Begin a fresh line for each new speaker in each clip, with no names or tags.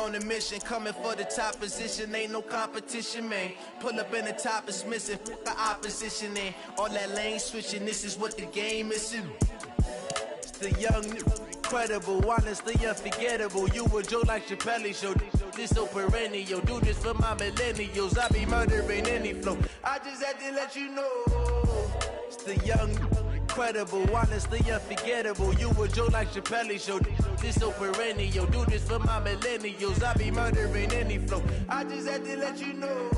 on a mission, coming for the top position. Ain't no competition, man. Pull up in the top is missing, fuck the opposition in. All that lane switching, this is what the game is. It's the young, incredible, honestly unforgettable. You a joke like Chappelle show. This so perennial. Do this for my millennials. I be murdering any flow. I just had to let you know. It's the young, incredible, honestly unforgettable. You a joke like Chappelle show. This so perennial. Do this for my millennials. I be murdering any flow. I just had to let you know.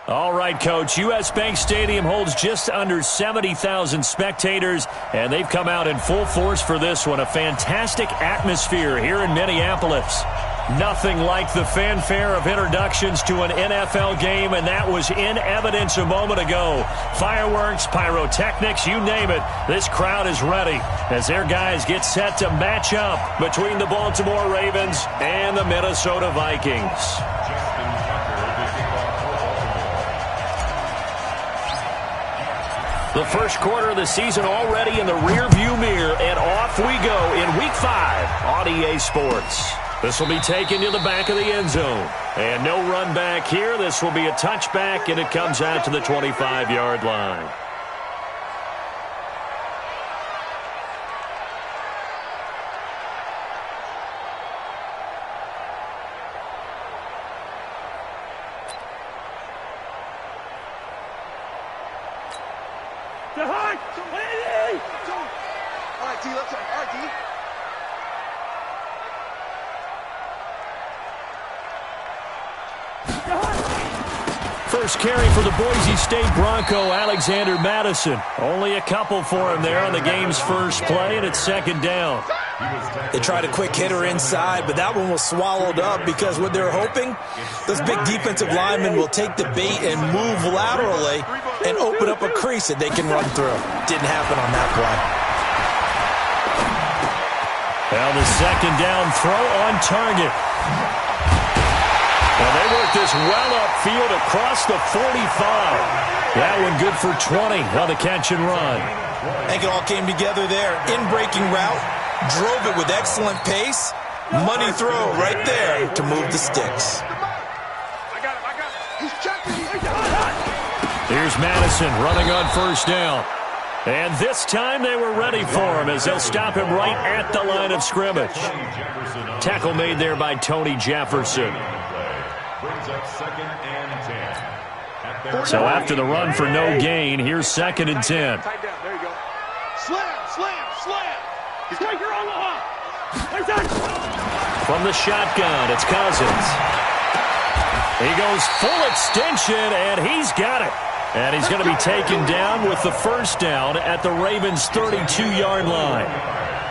All right, Coach. U.S. Bank Stadium holds just under 70,000 spectators, and they've come out in full force for this one. A fantastic atmosphere here in Minneapolis. Nothing like the fanfare of introductions to an NFL game, and that was in evidence a moment ago. Fireworks, pyrotechnics, you name it. This crowd is ready as their guys get set to match up between the Baltimore Ravens and the Minnesota Vikings. The first quarter of the season already in the rearview mirror, and off we go in Week 5 on EA Sports. This will be taken to the back of the end zone. And no run back here. This will be a touchback, and it comes out to the 25-yard line. First carry for the Boise State Bronco, Alexander Madison. Only a couple for him there on the game's first play, and it's second down.
They tried a quick hitter inside, but that one was swallowed up because what they're hoping, those big defensive linemen will take the bait and move laterally and open up a crease that they can run through. Didn't happen on that play.
Now the second down throw on target. And they work this well upfield across the 45. That one good for 20 on the catch and run.
I think it all came together there. In-breaking route, drove it with excellent pace. Money throw right there to move the sticks.
Here's Madison running on first down. And this time they were ready for him as they'll stop him right at the line of scrimmage. Tackle made there by Tony Jefferson. So after the run for no gain, here's second and 10.
There you go. Slam, slam, slam. Striker Omaha.
From the shotgun, it's Cousins. He goes full extension, and he's got it. And he's going to be taken down with the first down at the Ravens' 32-yard line.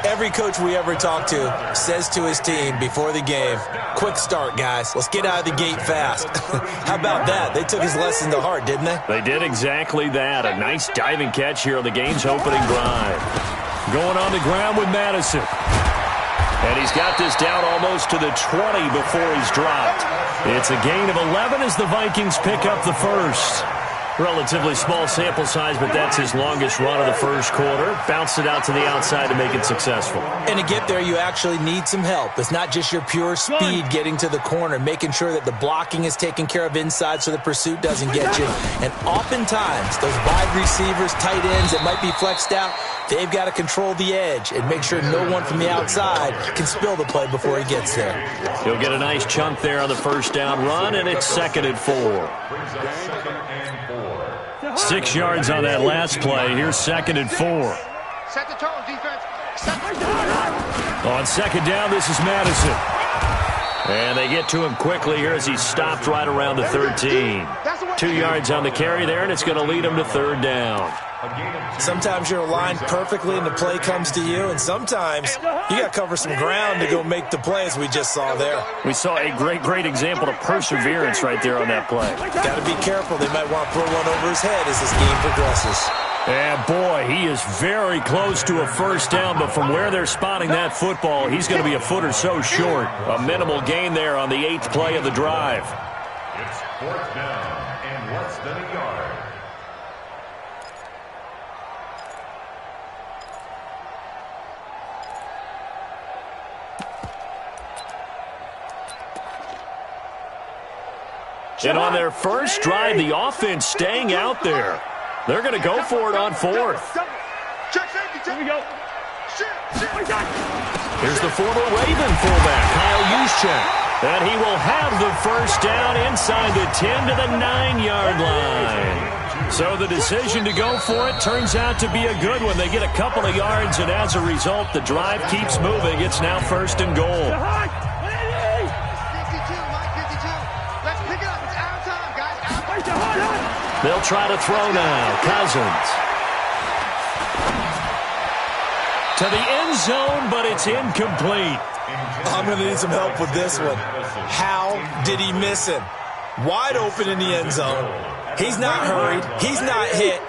Every coach we ever talk to says to his team before the game, quick start, guys. Let's get out of the gate fast. How about that? They took his lesson to heart, didn't they?
They did exactly that. A nice diving catch here on the game's opening drive. Going on the ground with Madison. And he's got this down almost to the 20 before he's dropped. It's a gain of 11 as the Vikings pick up the first. Relatively small sample size, but that's his longest run of the first quarter. Bounced it out to the outside to make it successful.
And to get there, you actually need some help. It's not just your pure speed getting to the corner, making sure that the blocking is taken care of inside so the pursuit doesn't get you. And oftentimes, those wide receivers, tight ends that might be flexed out, they've got to control the edge and make sure no one from the outside can spill the play before he gets there.
He'll get a nice chunk there on the first down run, and it's 2nd and 4. 6 yards on that last play. Here's 2nd and 4.
Set the tone, defense.
On second down, this is Madison. And they get to him quickly here as he's stopped right around the 13.
That's the way
2 yards on the carry there, and it's going to lead him to 3rd down.
Sometimes you're aligned perfectly and the play comes to you, and sometimes you got to cover some ground to go make the play, as we just saw there.
We saw a great example of perseverance right there on that play.
Got to be careful. They might want to throw one over his head as this game progresses.
And, boy, he is very close to a 1st down, but from where they're spotting that football, he's going to be a foot or so short. A minimal gain there on the 8th play of the drive.
It's 4th down and less than a yard.
And on their first drive, the offense staying out there. They're going to go for it on 4th.
Here we go.
Here's the former Raven fullback, Kyle Juszczyk. And he will have the 1st down inside the 10 to the 9-yard line. So the decision to go for it turns out to be a good one. They get a couple of yards, and as a result, the drive keeps moving. It's now 1st and goal. They'll try to throw now. Cousins. To the end zone, but it's incomplete.
I'm going to need some help with this one. How did he miss him? Wide open in the end zone. He's not hurried. He's not hit.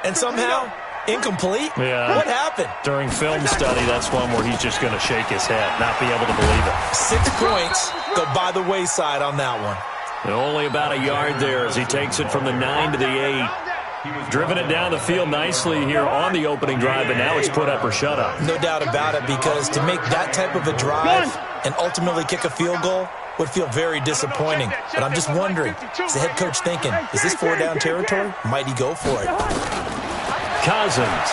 And somehow, incomplete?
Yeah.
What happened?
During film study, that's one where he's just going to shake his head, not be able to believe it.
6 points go by the wayside on that one.
And only about a yard there as he takes it from the 9 to the 8. Driven it down the field nicely here on the opening drive, but now it's put up or shut up.
No doubt about it, because to make that type of a drive and ultimately kick a field goal would feel very disappointing. But I'm just wondering, is the head coach thinking, is this 4-down territory? Might he go for it?
Cousins.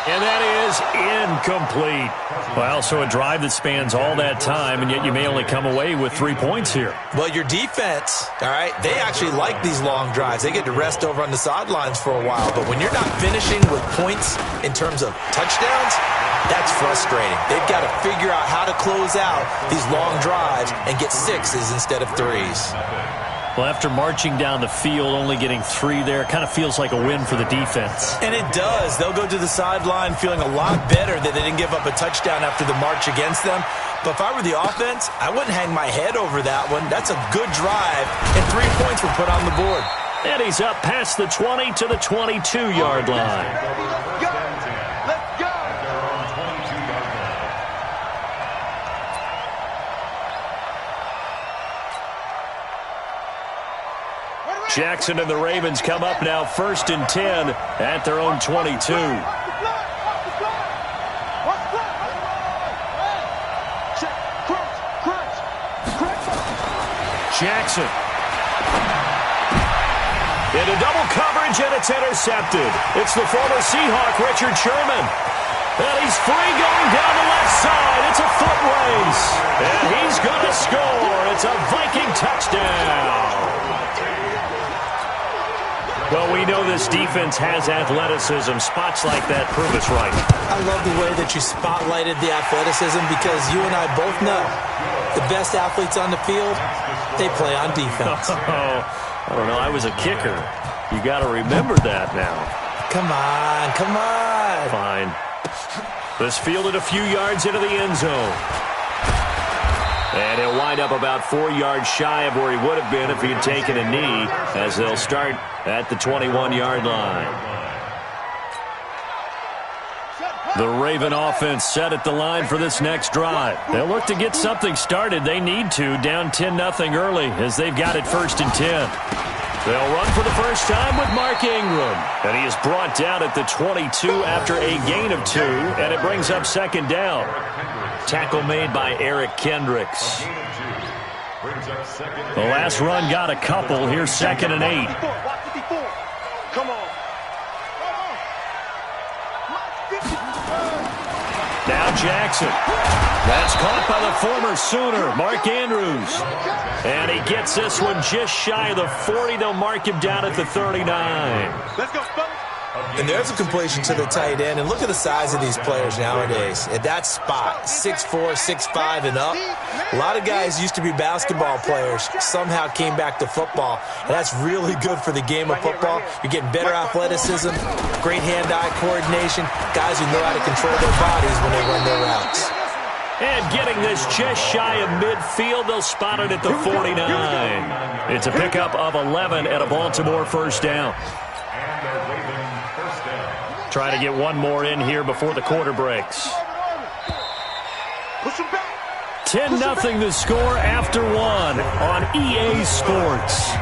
And that is incomplete. Well, so a drive that spans all that time, and yet you may only come away with 3 points here.
Well, your defense, all right, they actually like these long drives. They get to rest over on the sidelines for a while. But when you're not finishing with points in terms of touchdowns, that's frustrating. They've got to figure out how to close out these long drives and get 6s instead of 3s.
Well, after marching down the field, only getting 3 there, kind of feels like a win for the defense.
And it does. They'll go to the sideline feeling a lot better that they didn't give up a touchdown after the march against them. But if I were the offense, I wouldn't hang my head over that one. That's a good drive, and 3 points were put on the board.
And he's up past the 20 to the 22-yard line. Jackson and the Ravens come up now 1st and 10 at their own 22. Jackson. Into double coverage, and it's intercepted. It's the former Seahawk, Richard Sherman. And he's free going down the left side. It's a foot race. And he's going to score. It's a Viking touchdown. Well, we know this defense has athleticism. Spots like that prove us right.
I love the way that you spotlighted the athleticism, because you and I both know the best athletes on the field, they play on defense.
I don't know. I was a kicker. You got to remember that now.
Come on, come on.
Fine. This fielded a few yards into the end zone. And he'll wind up about 4 yards shy of where he would have been if he had taken a knee, as they'll start at the 21-yard line. The Raven offense set at the line for this next drive. They'll look to get something started. They need to, down 10-0 early, as they've got it 1st and 10. They'll run for the first time with Mark Ingram. And he is brought down at the 22 after a gain of 2, and it brings up 2nd down. Tackle made by Eric Kendricks. The last run got a couple. Here's 2nd and 8.
Come on.
Now Jackson. That's caught by the former Sooner, Mark Andrews. And he gets this one just shy of the 40. They'll mark him down at the 39.
Let's go, fellas.
And there's a completion to the tight end. And look at the size of these players nowadays. At that spot, 6'4", 6'5", and up. A lot of guys used to be basketball players, somehow came back to football. And that's really good for the game of football. You're getting better athleticism, great hand-eye coordination, guys who know how to control their bodies when they run their routes.
And getting this just shy of midfield, they'll spot it at the 49. It's a pickup of 11 and a Baltimore first down. Trying to get one more in here before the quarter breaks. 10-0 the score after one on EA Sports.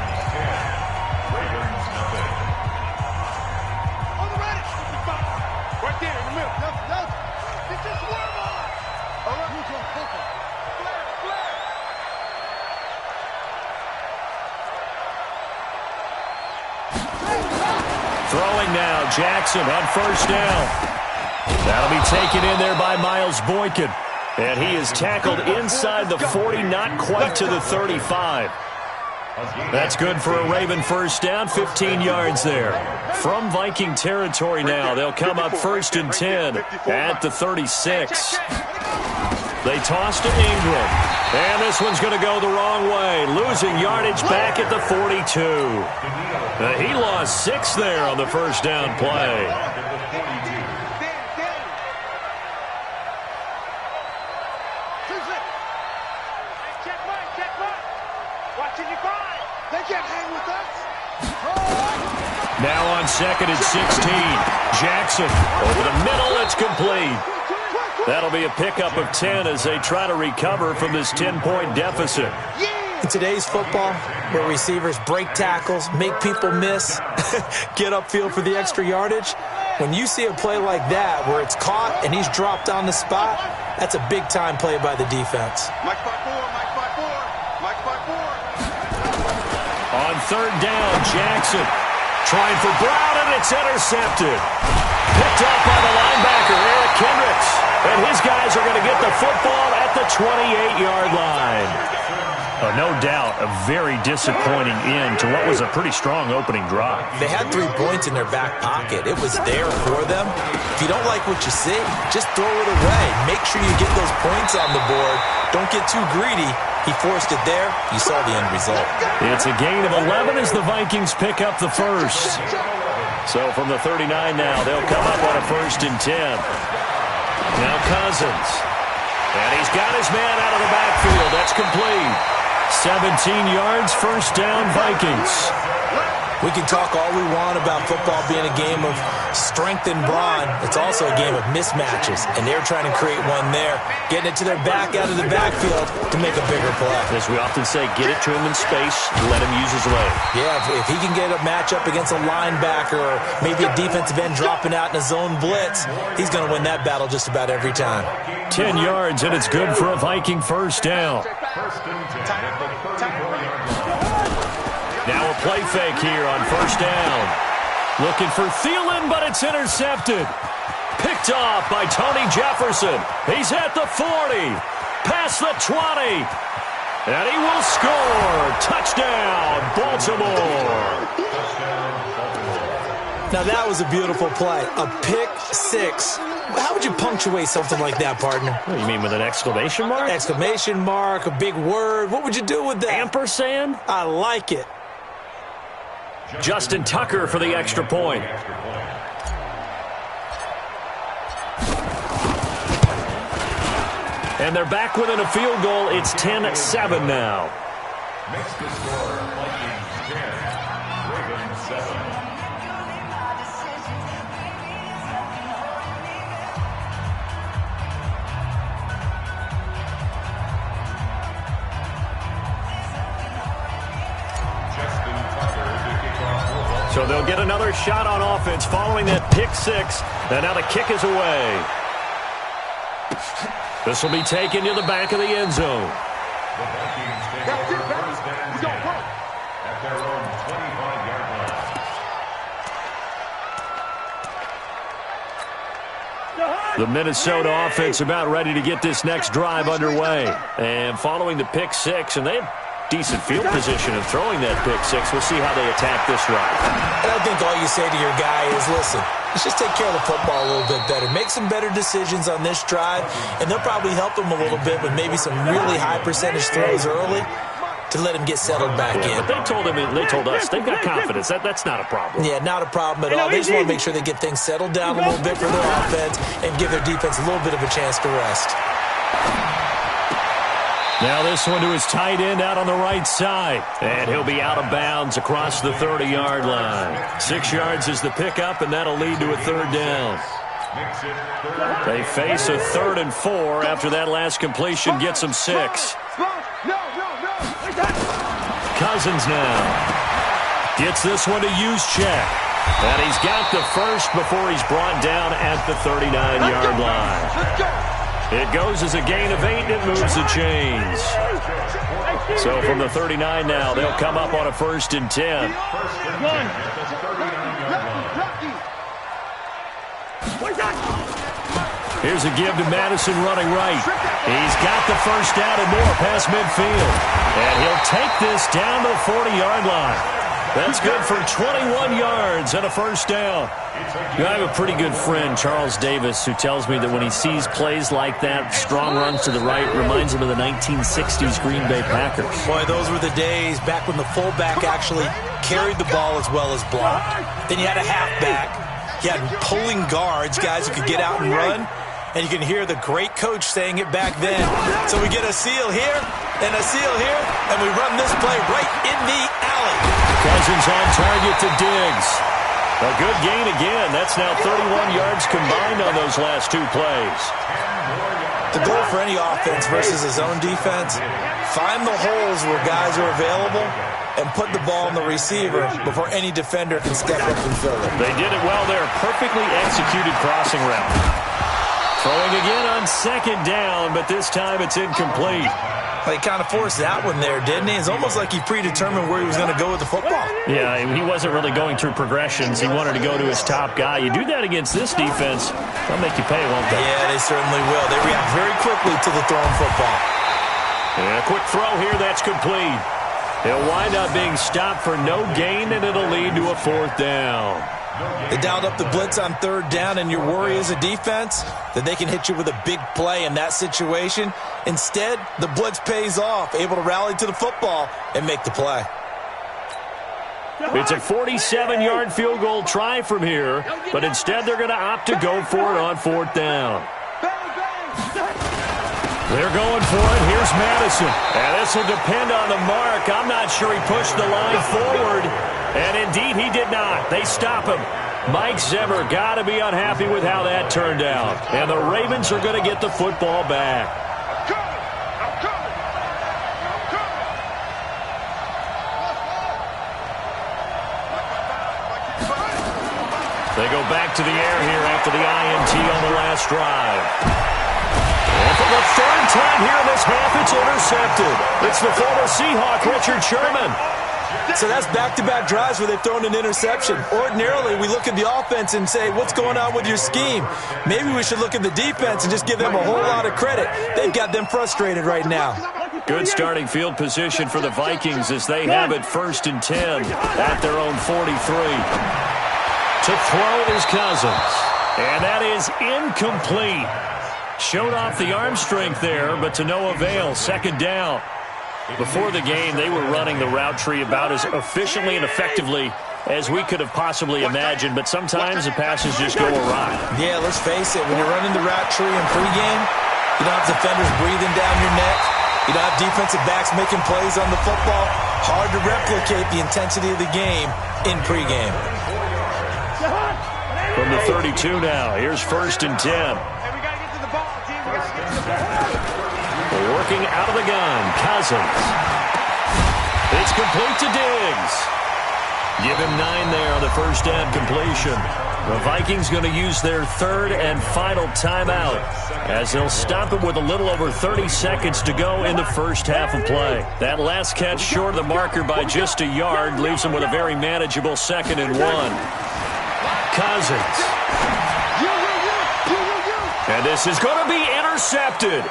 Throwing now, Jackson on first down. That'll be taken in there by Miles Boykin. And he is tackled inside the 40, not quite to the 35. That's good for a Raven first down, 15 yards there. From Viking territory now, they'll come up first and 10 at the 36. They toss to Ingram. And this one's going to go the wrong way. Losing yardage back at the 42. He lost 6 there on the first down play. Now on second and 16. Jackson over the middle. It's complete. That'll be a pickup of 10 as they try to recover from this 10-point deficit.
In today's football, where receivers break tackles, make people miss, get upfield for the extra yardage, when you see a play like that where it's caught and he's dropped on the spot, that's a big-time play by the defense.
Mike 5-4, Mike 5-4, Mike 5-4.
On third down, Jackson trying for Brown, and it's intercepted. Picked up by the linebacker, Eric Kendricks. And his guys are going to get the football at the 28-yard line. No doubt, a very disappointing end to what was a pretty strong opening drive.
They had 3 points in their back pocket. It was there for them. If you don't like what you see, just throw it away. Make sure you get those points on the board. Don't get too greedy. He forced it there. You saw the end result.
It's a gain of 11 as the Vikings pick up the first. So from the 39 now, they'll come up on a first and 10. Now Cousins. And he's got his man out of the backfield. That's complete. 17 yards, first down, Vikings.
We can talk all we want about football being a game of strength and brawn. It's also a game of mismatches, and they're trying to create one there, getting it to their back out of the backfield to make a bigger play.
As we often say, get it to him in space, let him use his leg.
Yeah, if he can get a matchup against a linebacker or maybe a defensive end dropping out in a zone blitz, he's going to win that battle just about every time.
10 yards, and it's good for a Viking first down. Now a play fake here on first down. Looking for Thielen, but it's intercepted. Picked off by Tony Jefferson. He's at the 40. Past the 20. And he will score. Touchdown, Baltimore.
Now that was a beautiful play. A pick six. How would you punctuate something like that, partner?
What do you mean, with an exclamation mark?
Exclamation mark, a big word. What would you do with that?
Ampersand?
I like it.
Justin Tucker for the extra point. And they're back within a field goal. It's 10-7 now.
Makes the score Vikings 10, Ravens 7.
So they'll get another shot on offense following that pick six. And now the kick is away. This will be taken to the back of the end zone.
The Vikings take over first and 10 at their own 25-yard line.
The Minnesota offense about ready to get this next drive underway. And following the pick six, and they decent field position of throwing that pick six. We'll see how they attack this run.
And I think all you say to your guy is, listen, let's just take care of the football a little bit better. Make some better decisions on this drive, and they'll probably help him a little bit with maybe some really high percentage throws early to let him get settled back in.
But they told us they've got confidence. That's not a problem.
Yeah, not a problem at all. They just want to make sure they get things settled down a little bit for their offense and give their defense a little bit of a chance to rest.
Now this one to his tight end out on the right side. And he'll be out of bounds across the 30-yard line. 6 yards is the pickup, and that'll lead to a third down. They face a 3rd and 4 after that last completion gets them 6. Cousins now gets this one to Juszczyk. And he's got the first before he's brought down at the 39-yard line. It goes as a gain of 8, and it moves the chains. So from the 39 now, they'll come up on a 1st and 10. Here's a give to Madison running right. He's got the first down and more past midfield. And he'll take this down to the 40-yard line. That's good for 21 yards and a first down. I have a pretty good friend, Charles Davis, who tells me that when he sees plays like that, strong runs to the right, reminds him of the 1960s Green Bay Packers.
Boy, those were the days back when the fullback actually carried the ball as well as blocked. Then you had a halfback. You had pulling guards, guys who could get out and run. And you can hear the great coach saying it back then. So we get a seal here and a seal here, and we run this play right in the alley.
Cousins on target to Diggs. A good gain again. That's now 31 yards combined on those last 2 plays.
The goal for any offense versus his own defense, find the holes where guys are available and put the ball on the receiver before any defender can step up and fill it.
They did it well there. Perfectly executed crossing route. Throwing again on 2nd down, but this time it's incomplete.
Well, he kind of forced that one there, didn't he? It's almost like he predetermined where he was going to go with the football.
Yeah, he wasn't really going through progressions. He wanted to go to his top guy. You do that against this defense, they'll make you pay, won't they?
Yeah, they certainly will. They react very quickly to the thrown football.
And a quick throw here, that's complete. He'll wind up being stopped for no gain, and it'll lead to a 4th down.
They dialed up the blitz on 3rd down, and your worry as a defense that they can hit you with a big play in that situation. Instead, the blitz pays off, able to rally to the football and make the play.
It's a 47-yard field goal try from here, but instead they're going to opt to go for it on 4th down. They're going for it. Here's Madison. And this will depend on the mark. I'm not sure he pushed the line forward. And indeed, he did not. They stop him. Mike Zimmer got to be unhappy with how that turned out. And the Ravens are going to get the football back. They go back to the air here after the INT on the last drive. And for the 3rd time here in this half, it's intercepted. It's the former Seahawk, Richard Sherman.
So that's back-to-back drives where they've thrown an interception. Ordinarily, we look at the offense and say, what's going on with your scheme? Maybe we should look at the defense and just give them a whole lot of credit. They've got them frustrated right now.
Good starting field position for the Vikings as they have it 1st and 10 at their own 43. To throw is Cousins. And that is incomplete. Showed off the arm strength there, but to no avail. 2nd down. Before the game, they were running the route tree about as efficiently and effectively as we could have possibly imagined, but sometimes the passes just go awry.
Yeah, let's face it, when you're running the route tree in pregame, you don't have defenders breathing down your neck. You don't have defensive backs making plays on the football. Hard to replicate the intensity of the game in pregame.
From the 32 now, here's 1st and 10. Working out of the gun, Cousins. It's complete to Diggs. Give him 9 there on the 1st down completion. The Vikings going to use their 3rd and final timeout as they'll stop him with a little over 30 seconds to go in the first half of play. That last catch short of the marker by just a yard leaves him with a very manageable 2nd and 1. Cousins. And this is going to be intercepted.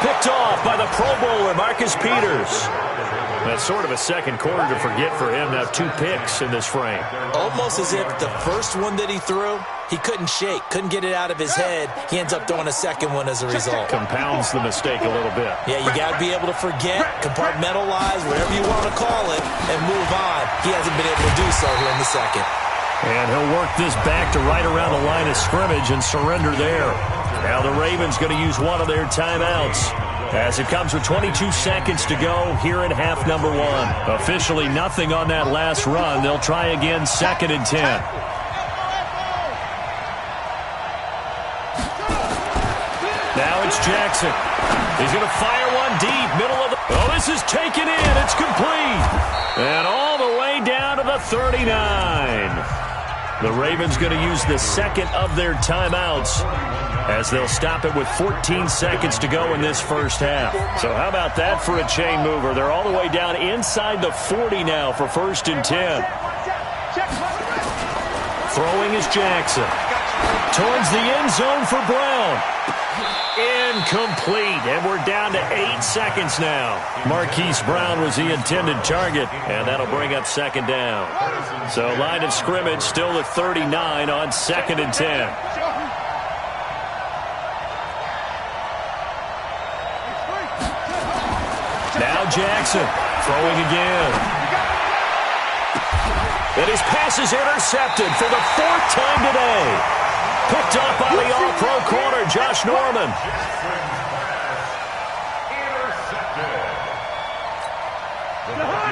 Picked off by the Pro Bowler, Marcus Peters. That's sort of a second quarter to forget for him. Now 2 picks in this frame.
Almost as if the first one that he threw, he couldn't shake, couldn't get it out of his head. He ends up throwing a second one as a result.
Compounds the mistake a little bit.
Yeah, you got to be able to forget, compartmentalize, whatever you want to call it, and move on. He hasn't been able to do so here in the second.
And he'll work this back to right around the line of scrimmage and surrender there. Now the Ravens going to use one of their timeouts, as it comes with 22 seconds to go here in half number 1. Officially nothing on that last run. They'll try again, 2nd and 10. Now it's Jackson. He's going to fire one deep, middle of the... Oh, this is taken in. It's complete. And all the way down to the 39. The Ravens going to use the second of their timeouts, as they'll stop it with 14 seconds to go in this first half. So how about that for a chain mover? They're all the way down inside the 40 now for 1st and 10. Throwing is Jackson. Towards the end zone for Brown. Incomplete, and we're down to 8 seconds now. Marquise Brown was the intended target, and that'll bring up 2nd down. So line of scrimmage still at 39 on 2nd and 10. Now Jackson throwing again. And his pass is intercepted for the 4th time today. Picked up by the all-pro corner, Josh Norman.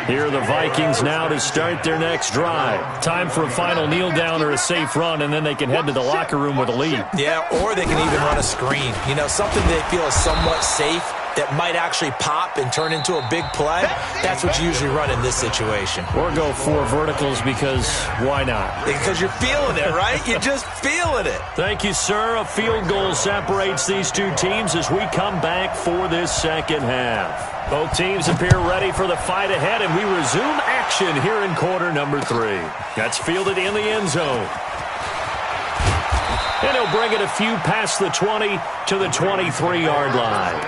Here are the Vikings now to start their next drive. Time for a final kneel down or a safe run, and then they can head to the locker room with a lead.
Yeah, or they can even run a screen. You know, something they feel is somewhat safe that might actually pop and turn into a big play. That's what you usually run in this situation.
Or go 4 verticals, because why not?
Because you're feeling it, right? You're just feeling it.
Thank you, sir. A field goal separates these two teams as we come back for this second half. Both teams appear ready for the fight ahead, and we resume action here in quarter number 3. That's fielded in the end zone. And he'll bring it a few past the 20 to the 23-yard line.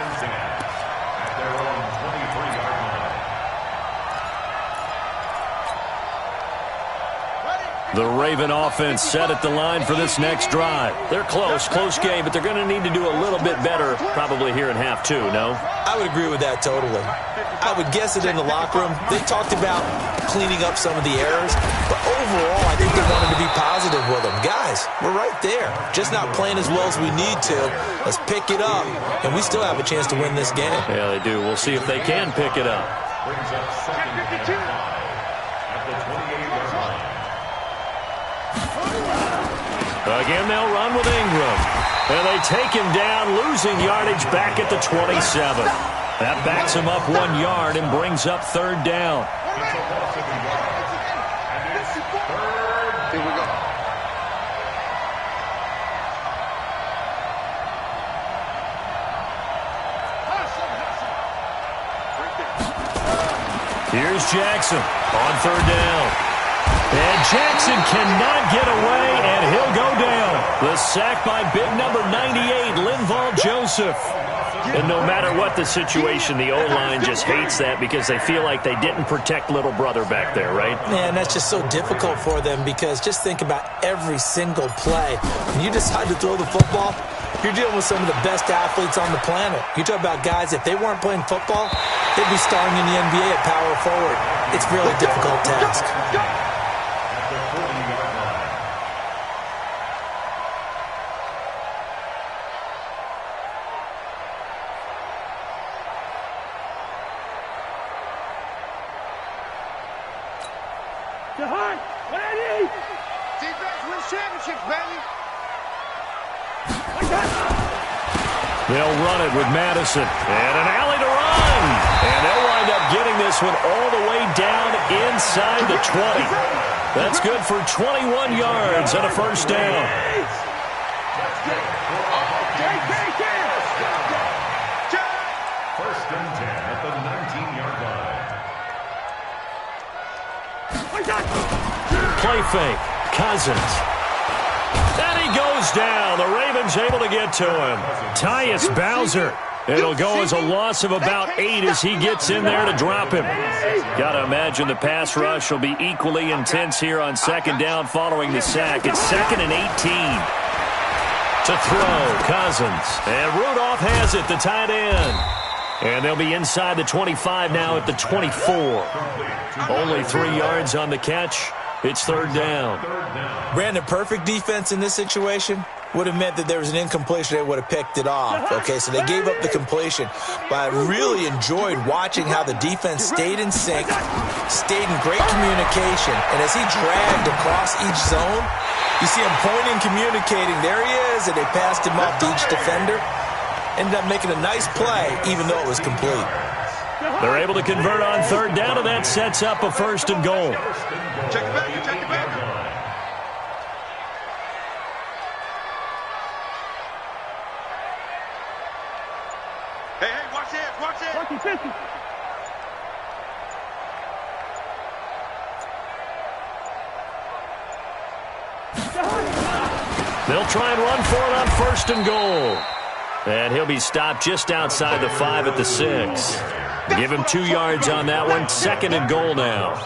The Raven offense set at the line for this next drive. They're close game, but they're going to need to do a little bit better probably here in half 2, no?
I would agree with that totally. I would guess that in the locker room, they talked about cleaning up some of the errors, but overall, I think they wanted to be positive with them. Guys, we're right there. Just not playing as well as we need to. Let's pick it up, and we still have a chance to win this game.
Yeah, they do. We'll see if they can pick it up.
Brings up 2nd and 5 at the 28-yard line.
Again, they'll run with Ingram. And they take him down, losing yardage back at the 27. That backs him up 1 yard and brings up 3rd down.
Here we go.
Here's Jackson on 3rd down. And Jackson cannot get away, and he'll go down. The sack by big number 98, Linval Joseph. And no matter what the situation, the O-line just hates that because they feel like they didn't protect little brother back there, right?
Man, that's just so difficult for them because just think about every single play. When you decide to throw the football, you're dealing with some of the best athletes on the planet. You talk about guys, if they weren't playing football, they'd be starring in the NBA at power forward. It's a really difficult task.
They'll run it with Madison. And an alley to run. And they'll wind up getting this one all the way down inside the 20. That's good for 21 yards and a 1st down.
First and 10 at the 19-yard line.
Play fake. Cousins. And he goes down. The Ravens able to get to him. Tyus Bowser It'll go as a loss of about 8 as he gets in there to drop him. Got to imagine the pass rush will be equally intense here on second down following the sack. It's 2nd and 18. To throw, Cousins. And Rudolph has it, the tight end. And they'll be inside the 25 now at the 24. Only 3 yards on the catch. It's 3rd down.
Brandon, perfect defense in this situation would have meant that there was an incompletion. They would have picked it off. Okay, so they gave up the completion. But I really enjoyed watching how the defense stayed in sync, stayed in great communication. And as he dragged across each zone, you see him pointing, communicating. There he is, and they passed him off to each defender. Ended up making a nice play, even though it was complete.
They're able to convert on 3rd down, and that sets up a 1st and goal.
Check it back, check it back. Hey, watch this, watch this.
They'll try and run for it on 1st and goal. And he'll be stopped just outside the 5 at the 6. Give him 2 yards on that one. 2nd and goal now.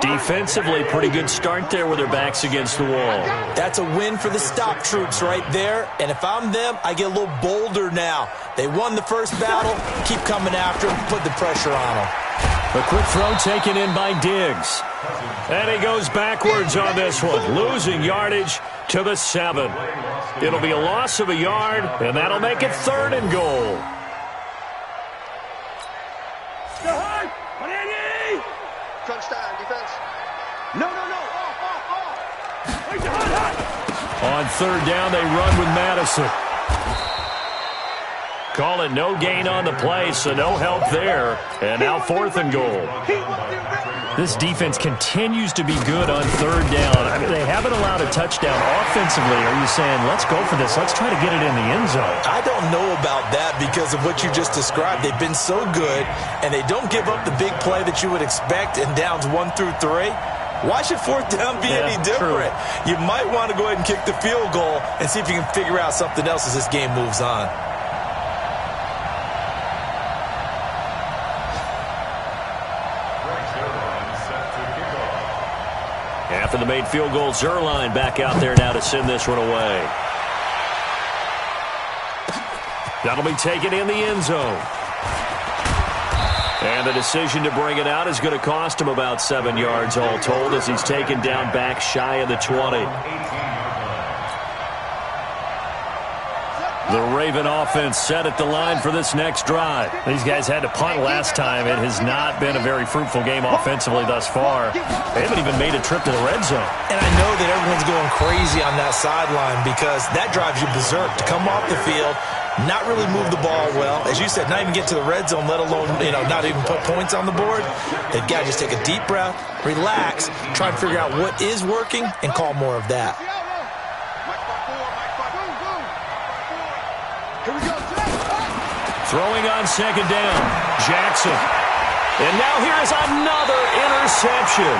Defensively, pretty good start there with their backs against the wall.
That's a win for the stop troops right there. And if I'm them, I get a little bolder now. They won the first battle. Keep coming after them. Put the pressure on them.
A quick throw taken in by Diggs. And he goes backwards on this one, losing yardage to the 7. It'll be a loss of a yard, and that'll make it 3rd and goal.
Crunch down, defense. No.
On 3rd down, they run with Madison. Call it no gain on the play, so no help there. And now 4th and goal. This defense continues to be good on 3rd down. I mean, they haven't allowed a touchdown offensively. Are you saying, let's go for this, let's try to get it in the end zone?
I don't know about that because of what you just described. They've been so good, and they don't give up the big play that you would expect in downs 1 through 3. Why should 4th down be any different? True. You might want to go ahead and kick the field goal and see if you can figure out something else as this game moves on.
After the made field goal, Zerline back out there now to send this one away. That'll be taken in the end zone. And the decision to bring it out is going to cost him about 7 yards all told as he's taken down back shy of the 20. The Raven offense set at the line for this next drive. These guys had to punt last time. It has not been a very fruitful game offensively thus far. They haven't even made a trip to the red zone.
And I know that everyone's going crazy on that sideline because that drives you berserk to come off the field, not really move the ball well. As you said, not even get to the red zone, let alone, not even put points on the board. They've got to just take a deep breath, relax, try and figure out what is working, and call more of that.
Throwing on 2nd down, Jackson. And now here's another interception.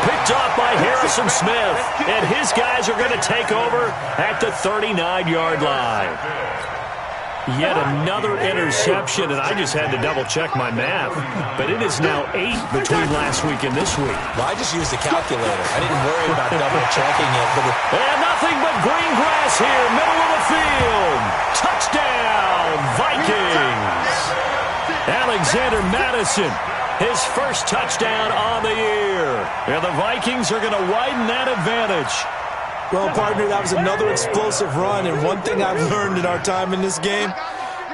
Picked off by Harrison Smith. And his guys are going to take over at the 39-yard line. Yet another interception, and I just had to double-check my math. But it is now 8 between last week and this week.
Well, I just used a calculator. I didn't worry about double-checking it.
And nothing but green grass here, middle of the field. Touchdown, Vikings. Alexander Madison, his first touchdown on the year. And the Vikings are going to widen that advantage.
Well, partner, that was another explosive run, and one thing I've learned in our time in this game,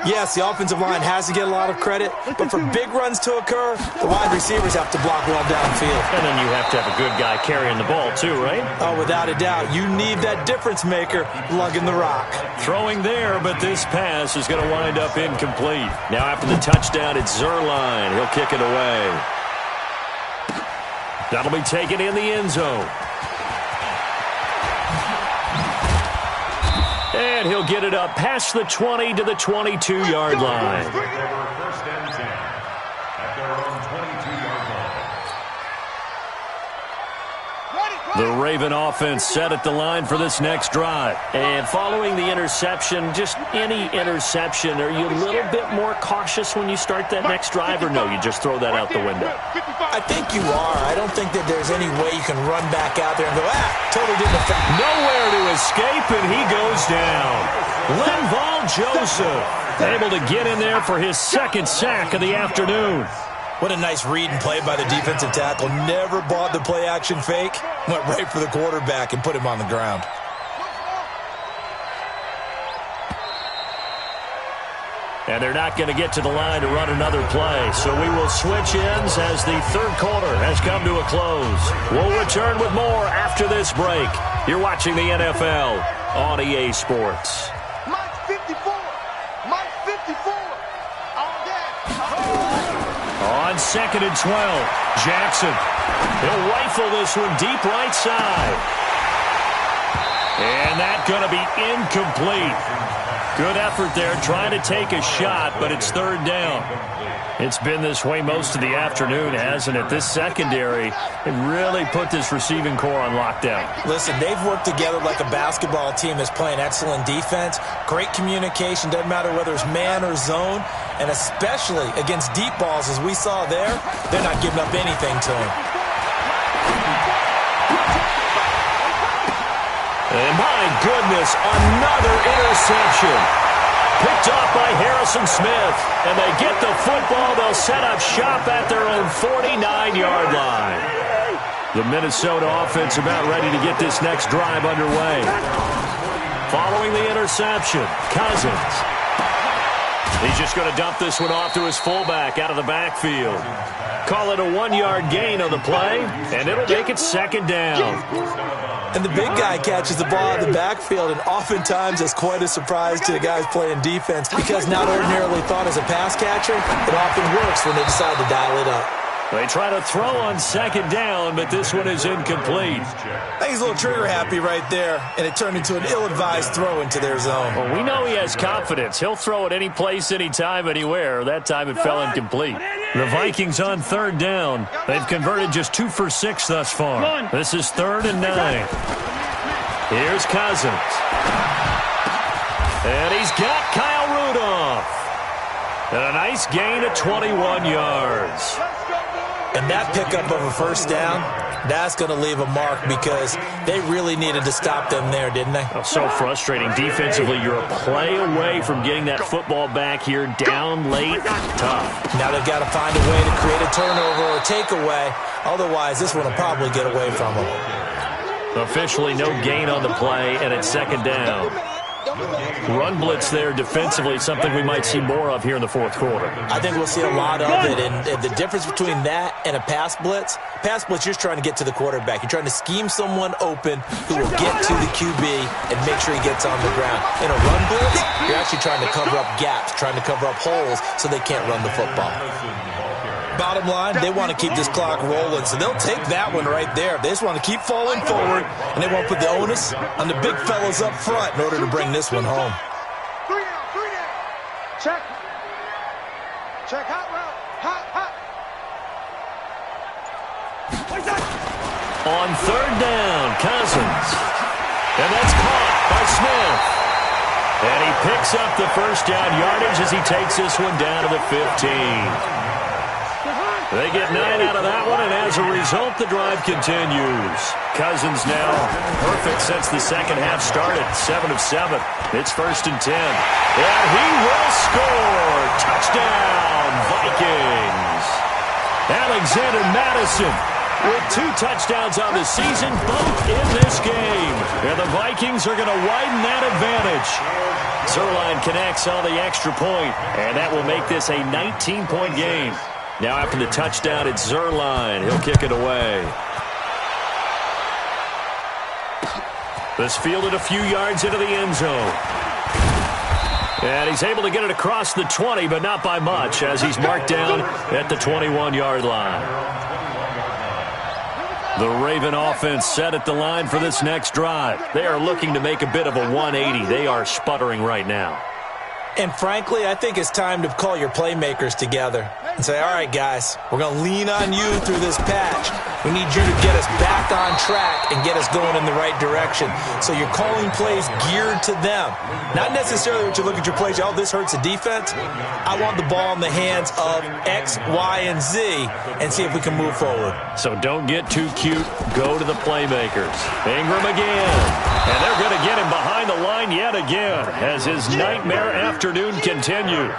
yes, the offensive line has to get a lot of credit, but for big runs to occur, the wide receivers have to block well downfield.
And then you have to have a good guy carrying the ball too, right?
Oh, without a doubt. You need that difference maker lugging the rock.
Throwing there, but this pass is going to wind up incomplete. Now after the touchdown, it's Zerline. He'll kick it away. That'll be taken in the end zone. And he'll get it up past the 20 to the 22-yard line.
First and 10 at their own 22-yard line.
The Raven offense set at the line for this next drive.
And following the interception, just any interception, are you a little bit more cautious when you start that next drive, or no, you just throw that out the window?
I think you are. I don't think that there's any way you can run back out there and go, totally didn't affect.
Nowhere to escape, and he goes down. Linval Joseph able to get in there for his second sack of the afternoon.
What a nice read and play by the defensive tackle. Never bought the play-action fake. Went right for the quarterback and put him on the ground.
And they're not going to get to the line to run another play. So we will switch ends as the third quarter has come to a close. We'll return with more after this break. You're watching the NFL on EA Sports.
Mike 54. Mike 54. All that.
On 2nd and 12, Jackson. He'll rifle this one deep right side. And that's going to be incomplete. Good effort there trying to take a shot, but it's third down. It's been this way most of the afternoon, hasn't it? This secondary, it really put this receiving core on lockdown.
Listen, they've worked together like a basketball team that's playing excellent defense. Great communication, doesn't matter whether it's man or zone. And especially against deep balls, as we saw there, they're not giving up anything to him.
And my goodness, another interception. Picked off by Harrison Smith. And they get the football. They'll set up shop at their own 49-yard line. The Minnesota offense about ready to get this next drive underway. Following the interception, Cousins. He's just going to dump this one off to his fullback out of the backfield. Call it a 1-yard gain on the play, and it'll make it second down.
And the big guy catches the ball out of the backfield, and oftentimes it's quite a surprise to the guys playing defense because not ordinarily thought as a pass catcher, it often works when they decide to dial it up.
They try to throw on second down, but this one is incomplete.
I think he's a little trigger happy right there, and it turned into an ill-advised throw into their zone.
Well, we know he has confidence. He'll throw it any place, anytime, anywhere. That time it fell incomplete. The Vikings on third down. They've converted just 2 for 6 thus far. This is 3rd and 9. Here's Cousins. And he's got Kyle Rudolph. And a nice gain of 21 yards.
And that pickup of a first down, that's going to leave a mark because they really needed to stop them there, didn't they?
Oh, so frustrating. Defensively, you're a play away from getting that football back here down late. Tough.
Now they've got to find a way to create a turnover or a takeaway. Otherwise, this one will probably get away from them.
Officially no gain on the play, and it's second down. Run blitz there defensively, something we might see more of here in the fourth quarter.
I think we'll see a lot of it, and the difference between that and a pass blitz, you're just trying to get to the quarterback. You're trying to scheme someone open who will get to the QB and make sure he gets on the ground. In a run blitz, you're actually trying to cover up gaps, trying to cover up holes so they can't run the football. Bottom line, they want to keep this clock rolling, so they'll take that one right there. They just want to keep falling forward, and they want to put the onus on the big fellas up front in order to bring this one home.
3 down. Check. Check hot route. Hot.
On third down, Cousins. And that's caught by Smith. And he picks up the first down yardage as he takes this one down to the 15. They get 9 out of that one, and as a result, the drive continues. Cousins now perfect since the second half started, 7 of 7. It's 1st and 10. And he will score. Touchdown, Vikings. Alexander Madison with 2 touchdowns on the season, both in this game. And the Vikings are going to widen that advantage. Zerline connects on the extra point, and that will make this a 19-point game. Now after the touchdown, it's Zerline. He'll kick it away. This fielded a few yards into the end zone. And he's able to get it across the 20, but not by much, as he's marked down at the 21-yard line. The Raven offense set at the line for this next drive. They are looking to make a bit of a 180. They are sputtering right now.
And frankly, I think it's time to call your playmakers together and say, all right, guys, we're going to lean on you through this patch. We need you to get us back back on track and get us going in the right direction. So you're calling plays geared to them. Not necessarily what you look at your plays, oh, this hurts the defense. I want the ball in the hands of X, Y, and Z and see if we can move forward.
So don't get too cute. Go to the playmakers. Ingram again. And they're going to get him behind the line yet again as his nightmare afternoon continues.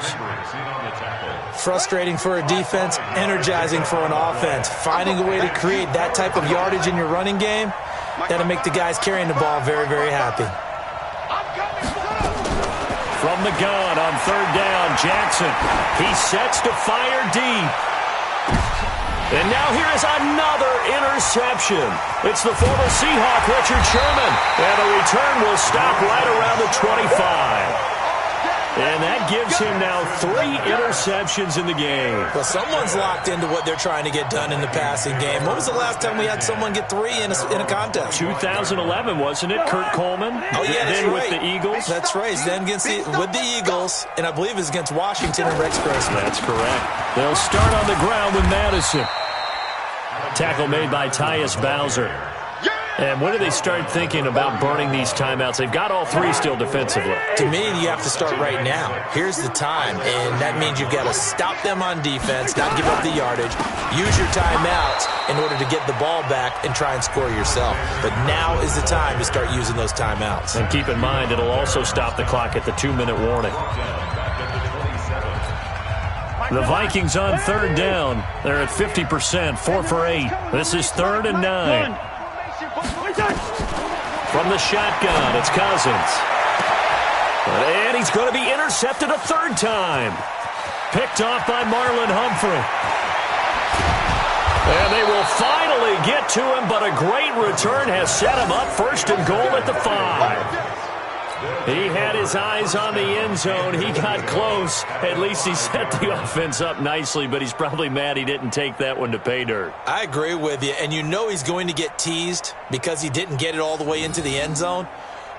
Frustrating for a defense, energizing for an offense. Finding a way to create that type of yardage in your running game, that'll make the guys carrying the ball very, very happy.
From the gun on third down, Jackson. He sets to fire deep. And now here is another interception. It's the former Seahawk, Richard Sherman. And the return will stop right around the 25. And that gives him now 3 interceptions in the game.
Well, someone's locked into what they're trying to get done in the passing game. When was the last time we had someone get 3 in a contest?
2011, wasn't it? Kurt Coleman?
Oh, yeah, that's
then
right.
with the Eagles?
That's right. Then with the Eagles, and I believe it's against Washington and Rex Grossman.
That's correct. They'll start on the ground with Madison. Tackle made by Tyus Bowser. And when do they start thinking about burning these timeouts? They've got all 3 still defensively.
To me, you have to start right now. Here's the time, and that means you've got to stop them on defense, not give up the yardage, use your timeouts in order to get the ball back and try and score yourself. But now is the time to start using those timeouts.
And keep in mind, it'll also stop the clock at the 2-minute warning. The Vikings on third down. They're at 50%, 4 for 8. This is 3rd and 9. From the shotgun, it's Cousins. And he's going to be intercepted a 3rd time. Picked off by Marlon Humphrey. And they will finally get to him, but a great return has set him up 1st and goal at the 5. He had his eyes on the end zone. He got close. At least he set the offense up nicely, but he's probably mad he didn't take that one to pay dirt.
I agree with you, and you know he's going to get teased because he didn't get it all the way into the end zone.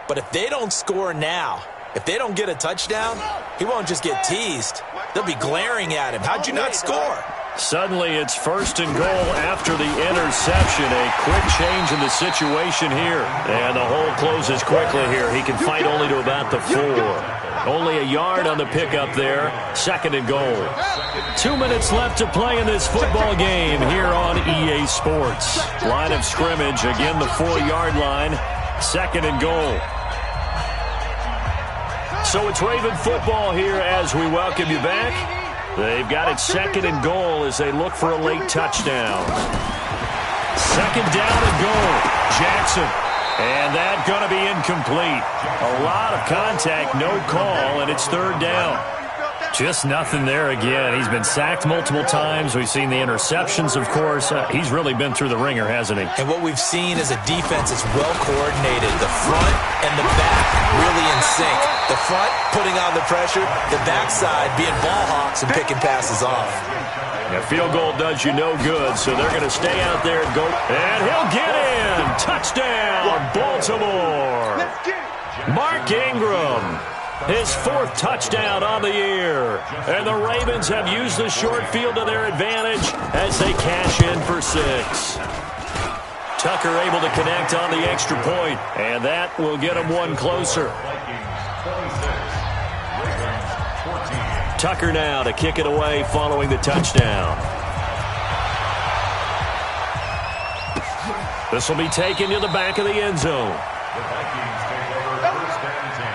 But if they don't score now, if they don't get a touchdown, he won't just get teased. They'll be glaring at him. How'd you not score?
Suddenly it's 1st and goal after the interception. A quick change in the situation here. And the hole closes quickly here. He can fight only to about the 4. Only a yard on the pickup there. 2nd and goal. 2 minutes left to play in this football game here on EA Sports. Line of scrimmage, again the 4-yard line. 2nd and goal. So it's Raven football here as we welcome you back. They've got it 2nd and goal as they look for a late touchdown. 2nd down and goal. Jackson. And that going to be incomplete. A lot of contact, no call, and it's 3rd down. Just nothing there again. He's been sacked multiple times. We've seen the interceptions, of course. He's really been through the ringer, hasn't he?
And what we've seen is a defense that's well coordinated. The front and the back really in sync. The front putting on the pressure, the backside being ball hawks and picking passes off.
A field goal does you no good, so they're going to stay out there and go. And he'll get in. Touchdown, Baltimore. Mark Ingram. His 4th touchdown on the year. And the Ravens have used the short field to their advantage as they cash in for 6. Tucker able to connect on the extra point, and that will get him 1 closer. Tucker now to kick it away following the touchdown. This will be taken to the back of the end zone.
The Vikings take over 1st and 10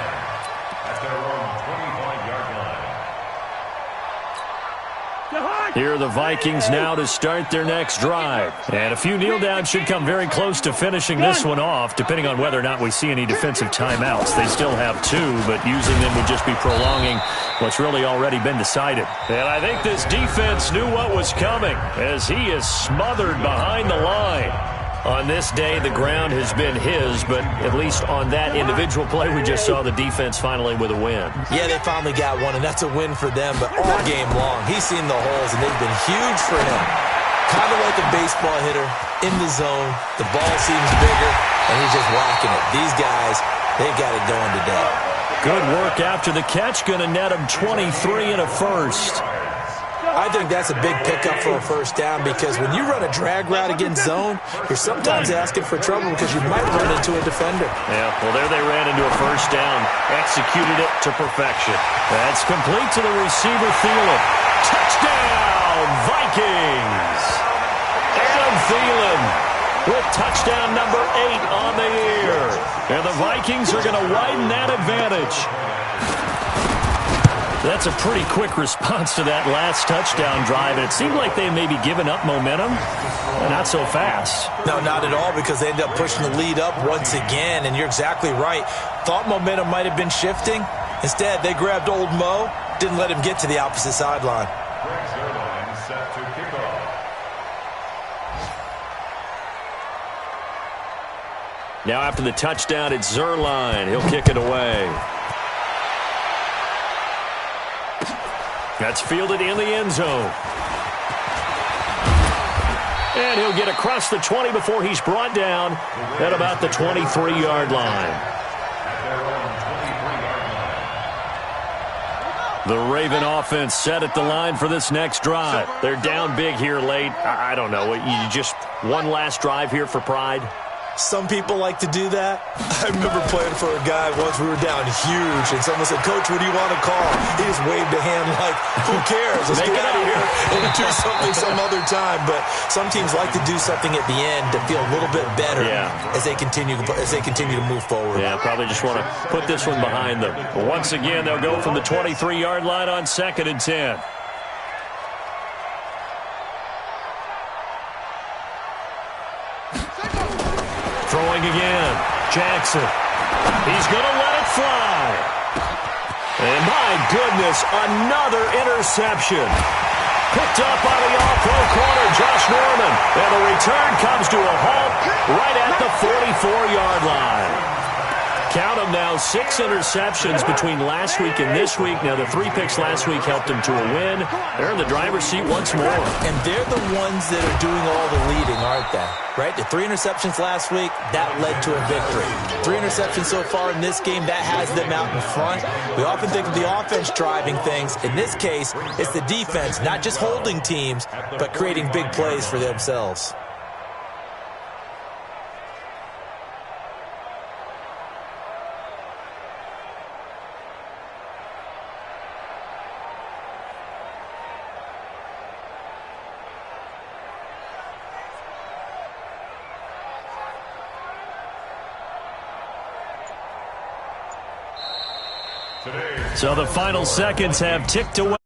at their own 25-yard line.
Here are the Vikings now to start their next drive. And a few kneel downs should come very close to finishing this one off, depending on whether or not we see any defensive timeouts. They still have 2, but using them would just be prolonging what's really already been decided. And I think this defense knew what was coming as he is smothered behind the line. On this day, the ground has been his, but at least on that individual play, we just saw the defense finally with a win.
Yeah, they finally got one, and that's a win for them, but all game long, he's seen the holes, and they've been huge for him. Kind of like a baseball hitter in the zone. The ball seems bigger, and he's just whacking it. These guys, they've got it going today.
Good work after the catch. Going to net him 23 and a 1st.
I think that's a big pickup for a first down because when you run a drag route against zone, you're sometimes asking for trouble because you might run into a defender.
Yeah, well, there they ran into a first down, executed it to perfection. That's complete to the receiver, Thielen. Touchdown, Vikings! Adam Thielen with touchdown number 8 on the year. And the Vikings are going to widen that advantage. That's a pretty quick response to that last touchdown drive, and it seemed like they may be giving up momentum. Not so fast.
No, not at all, because they ended up pushing the lead up once again, and you're exactly right. Thought momentum might have been shifting. Instead, they grabbed old Mo, didn't let him get to the opposite sideline.
Set to kick off.
Now after the touchdown, it's Zerline. He'll kick it away. That's fielded in the end zone. And he'll get across the 20 before he's brought down at about the 23-yard line. The Raven offense set at the line for this next drive. They're down big here late. I don't know. You just one last drive here for pride?
Some people like to do that. I remember playing for a guy once. We were down huge, and someone said, "Coach, what do you want to call?" He just waved a hand like, "Who cares? Let's get out of here and do something some other time." But some teams like to do something at the end to feel a little bit better as they continue to move forward.
Yeah, probably just want to put this one behind them. But once again, they'll go from the 23-yard line on 2nd and 10. Throwing again. Jackson. He's going to let it fly. And my goodness, another interception. Picked up by the all-pro corner, Josh Norman. And the return comes to a halt right at the 44-yard line. Count them now, 6 interceptions between last week and this week. Now, the 3 picks last week helped them to a win. They're in the driver's seat once more.
And they're the ones that are doing all the leading, aren't they? Right? The 3 interceptions last week, that led to a victory. 3 interceptions so far in this game, that has them out in front. We often think of the offense driving things. In this case, it's the defense, not just holding teams, but creating big plays for themselves.
So the final seconds have ticked away.